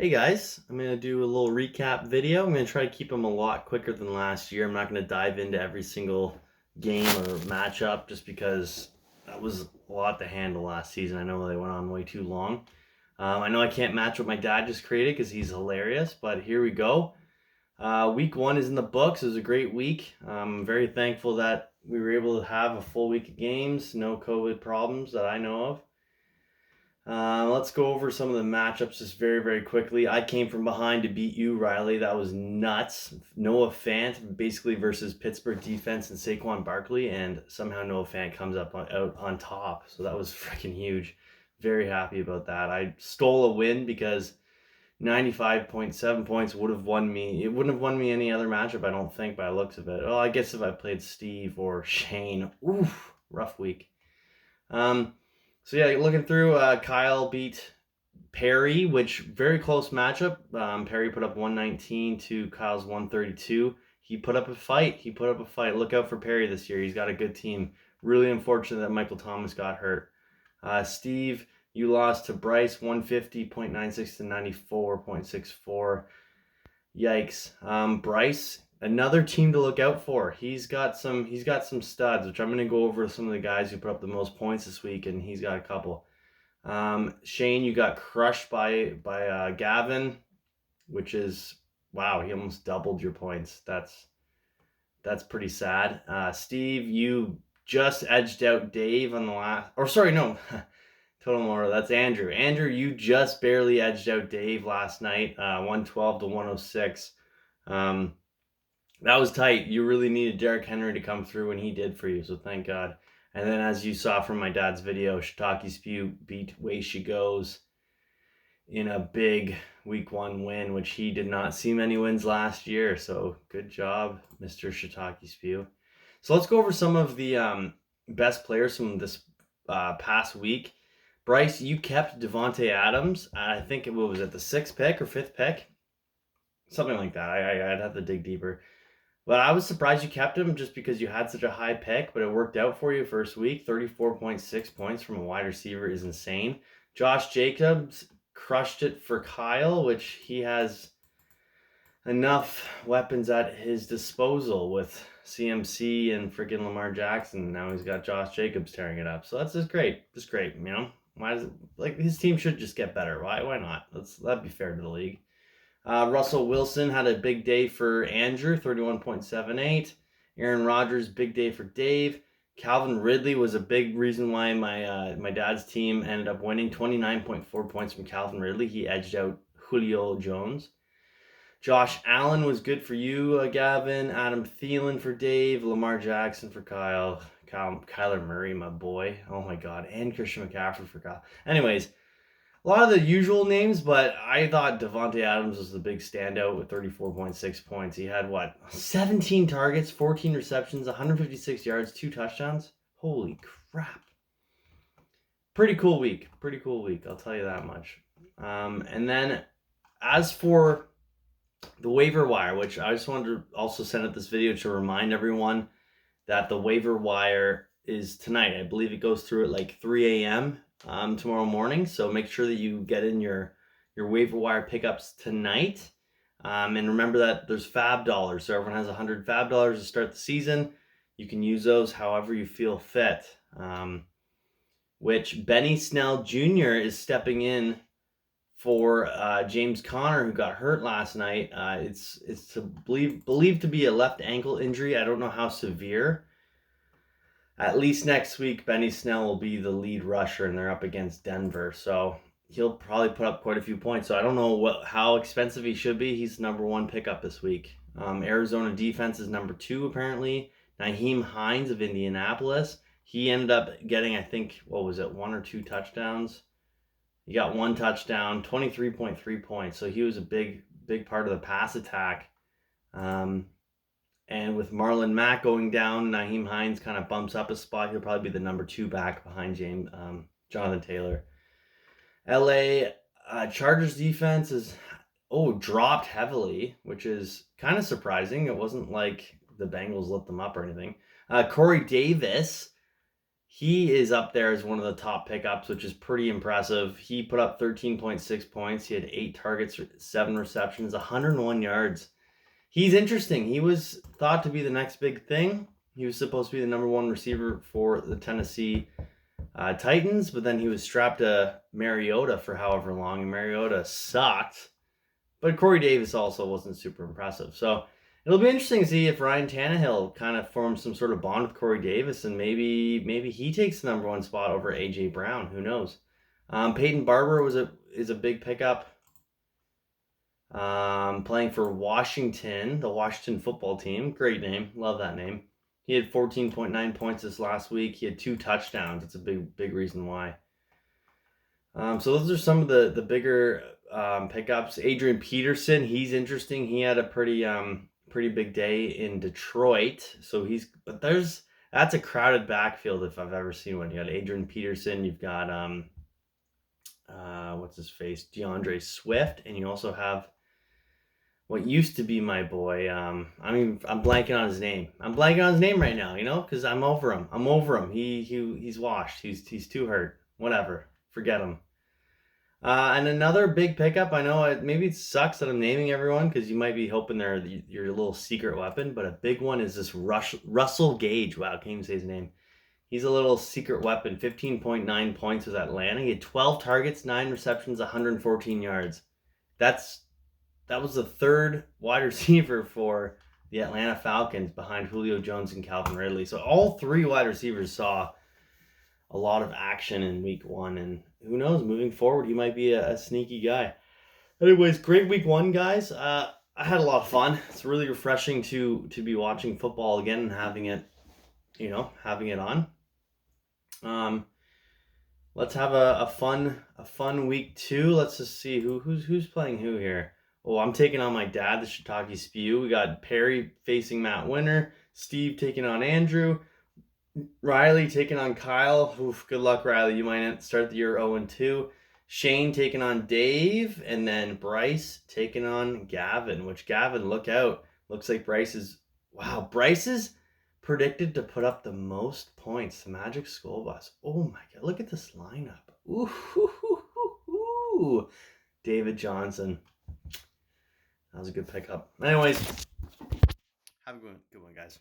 Hey guys, I'm going to do a little recap video. I'm going to try to keep them a lot quicker than last year. I'm not going to dive into every single game or matchup just because that was a lot to handle last season. I know they went on way too long. I know I can't match what my dad just created because he's hilarious, but here we go. Week one is in the books. It was a great week. I'm very thankful that we were able to have a full week of games, no COVID problems that I know of. Let's go over some of the matchups just very, very quickly. I came from behind to beat you, Riley. That was nuts. Noah Fant basically versus Pittsburgh defense and Saquon Barkley, and somehow Noah Fant comes up out on top. So that was freaking huge. Very happy about that. I stole a win because 95.7 points would have won me. It wouldn't have won me any other matchup, I don't think, by the looks of it. Well, I guess if I played Steve or Shane. Oof, rough week. Um, so yeah, looking through, Kyle beat Perry, which very close matchup. Perry put up 119 to Kyle's 132. He put up a fight. Look out for Perry this year. He's got a good team. Really unfortunate that Michael Thomas got hurt. Steve, you lost to Bryce 150.96 to 94.64. Yikes. Bryce, another team to look out for. He's got some studs, which I'm gonna go over some of the guys who put up the most points this week, and he's got a couple. Shane, you got crushed by Gavin, which is wow, he almost doubled your points. That's pretty sad. Steve, you just edged out Dave on the last, or sorry, no, Total Motor. That's Andrew. Andrew, you just barely edged out Dave last night, 112 to 106. That was tight. You really needed Derrick Henry to come through, and he did for you, so thank God. And then, as you saw from my dad's video, Shiitake Spew beat Way She Goes in a big week one win, which he did not see many wins last year. So good job, Mr. Shiitake Spew. So let's go over some of the best players from this past week. Bryce, you kept Devontae Adams. I think it was at the sixth pick or fifth pick, something like that. I'd have to dig deeper. But I was surprised you kept him just because you had such a high pick, but it worked out for you first week. 34.6 points from a wide receiver is insane. Josh Jacobs crushed it for Kyle, which he has enough weapons at his disposal with CMC and freaking Lamar Jackson. Now he's got Josh Jacobs tearing it up. So that's just great. Just great, you know? Why does it, like his team should just get better. Why not? That'd be fair to the league. Russell Wilson had a big day for Andrew, 31.78. Aaron Rodgers, big day for Dave. Calvin Ridley was a big reason why my dad's team ended up winning. 29.4 points from Calvin Ridley. He edged out Julio Jones. Josh Allen was good for you, Gavin. Adam Thielen for Dave. Lamar Jackson for Kyle. Kyler Murray, my boy. Oh my God. And Christian McCaffrey for Kyle. Anyways, a lot of the usual names, but I thought Devontae Adams was the big standout with 34.6 points. He had, 17 targets, 14 receptions, 156 yards, 2 touchdowns? Holy crap. Pretty cool week. I'll tell you that much. And then as for the waiver wire, which I just wanted to also send out this video to remind everyone that the waiver wire is tonight. I believe it goes through at like 3 a.m. Tomorrow morning. So make sure that you get in your waiver wire pickups tonight. And remember that there's fab dollars. So everyone has 100 fab dollars to start the season. You can use those however you feel fit. Which Benny Snell Jr. is stepping in for James Conner, who got hurt last night. It's believed to be a left ankle injury. I don't know how severe. At least next week, Benny Snell will be the lead rusher, and they're up against Denver. So he'll probably put up quite a few points. So I don't know how expensive he should be. He's number one pickup this week. Arizona defense is number 2, apparently. Nyheim Hines of Indianapolis. He ended up getting, I think, 1 or 2 touchdowns? He got 1 touchdown, 23.3 points. So he was a big part of the pass attack. And with Marlon Mack going down, Nyheim Hines kind of bumps up a spot. He'll probably be the number 2 back behind Jonathan Taylor. LA Chargers defense is dropped heavily, which is kind of surprising. It wasn't like the Bengals lit them up or anything. Corey Davis, he is up there as one of the top pickups, which is pretty impressive. He put up 13.6 points. He had 8 targets, 7 receptions, 101 yards. He's interesting. He was thought to be the next big thing. He was supposed to be the number 1 receiver for the Tennessee Titans, but then he was strapped to Mariota for however long, and Mariota sucked. But Corey Davis also wasn't super impressive. So it'll be interesting to see if Ryan Tannehill kind of forms some sort of bond with Corey Davis, and maybe he takes the number 1 spot over AJ Brown. Who knows? Peyton Barber is a big pickup. Playing for Washington, the Washington football team. Great name. Love that name. He had 14.9 points this last week. He had 2 touchdowns. That's a big reason why. So those are some of the bigger pickups. Adrian Peterson, he's interesting. He had a pretty big day in Detroit. So that's a crowded backfield if I've ever seen one. You got Adrian Peterson, you've got what's his face, DeAndre Swift, and you also have what used to be my boy. I'm blanking on his name. I'm blanking on his name right now, because I'm over him. He's washed. He's too hurt. Whatever. Forget him. And another big pickup. I know maybe it sucks that I'm naming everyone because you might be hoping they're your little secret weapon, but a big one is this Russell Gage. Wow, can't even say his name. He's a little secret weapon. 15.9 points with Atlanta. He had 12 targets, 9 receptions, 114 yards. That was the 3rd wide receiver for the Atlanta Falcons behind Julio Jones and Calvin Ridley. So all 3 wide receivers saw a lot of action in week 1, and who knows, moving forward, he might be a sneaky guy. Anyways, great week 1, guys. I had a lot of fun. It's really refreshing to be watching football again and having it on. Let's have a fun week 2. Let's just see who's playing who here. Oh, I'm taking on my dad, the Shiitake Spew. We got Perry facing Matt Winter, Steve taking on Andrew, Riley taking on Kyle. Oof, good luck, Riley. You might start the year 0-2. Shane taking on Dave, and then Bryce taking on Gavin, which Gavin, look out. Looks like Bryce is predicted to put up the most points. The Magic School Bus. Oh my God, look at this lineup. Ooh. David Johnson. That was a good pickup. Anyways, have a good one, guys.